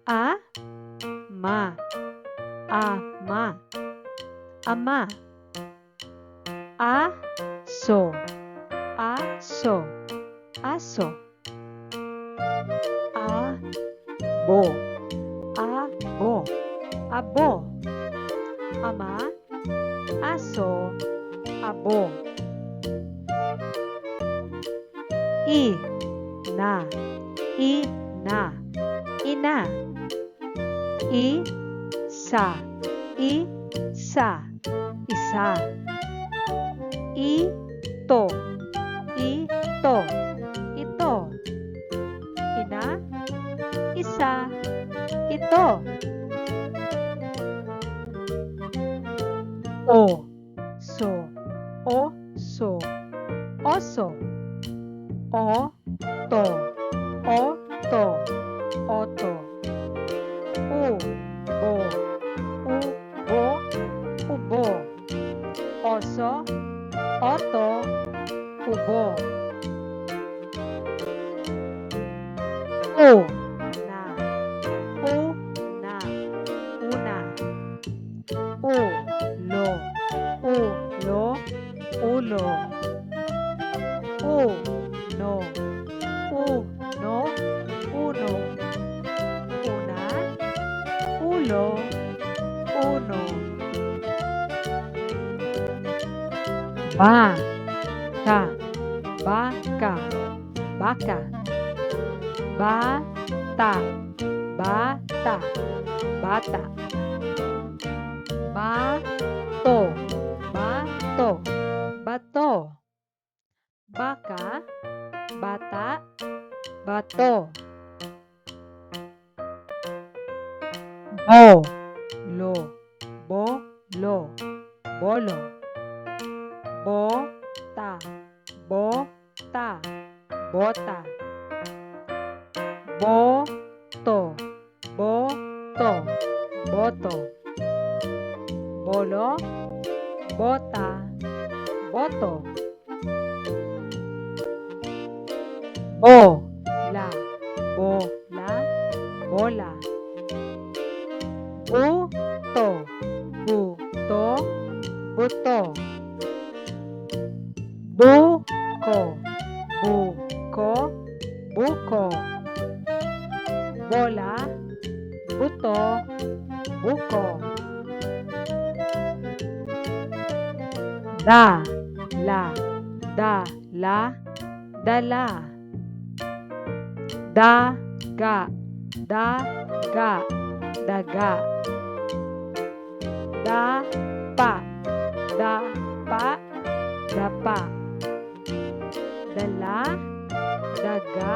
A, ma, ama, ama. Aso, aso, aso. Abo, abo, abo. Ama, aso, abo. Ina, ina, ina. Isa, isa, isa. Ito, ito, ito. Ina, isa, ito. Oso, oso, oso. Oto, oto, oto. Ubo, ubo, ubo. Oso, oto, ubo. Una, una, una. Ulo, ulo, ulo. Uno, uno, uno. Una, ulo, uno. Baka, baka, baka. Bata, bata, bata. Bato, bato, bato. Baka, bata, bato. Bolo, bolo, bolo. Bota, bota, bota. Boto, boto, boto. Bolo, bota, boto. Bola, bola, bola. Buto, buto, buto. Buko, buko, buko. Bola, buto, buko. Dala, dala, dala. Daga, daga, daga. Dapa, dapa, dapa. Dala, daga,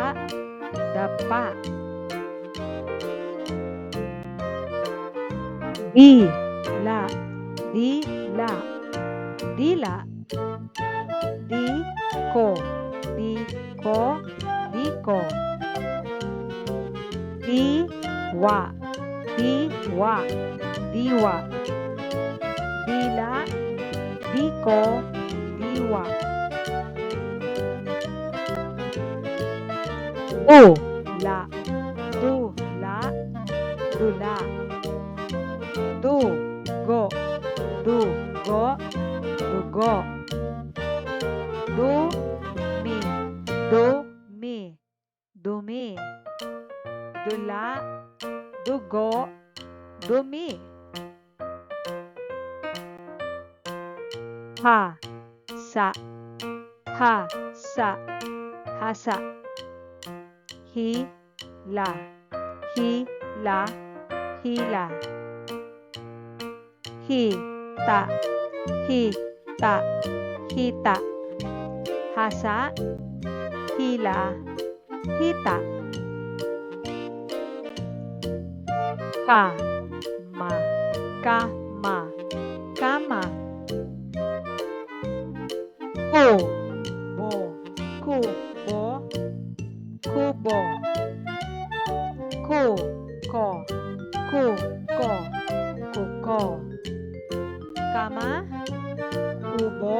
dapa. Dila, dila, dila. Diko, diko, diko. Diwa, diwa, diwa. Dila, diko, diwa. Dula, dula, dula. Dugo, dugo, dugo. Dumi, dumi, dumi. Dula, dugo, dumi. Hasa, hasa, hasa. Hila, hila, hila. Hita, hita, hita. Hasa, hila, hita. Kama, kama, kama. Kubo, kubo, kubo. Kuko, kuko, kuko. Kama, kubo,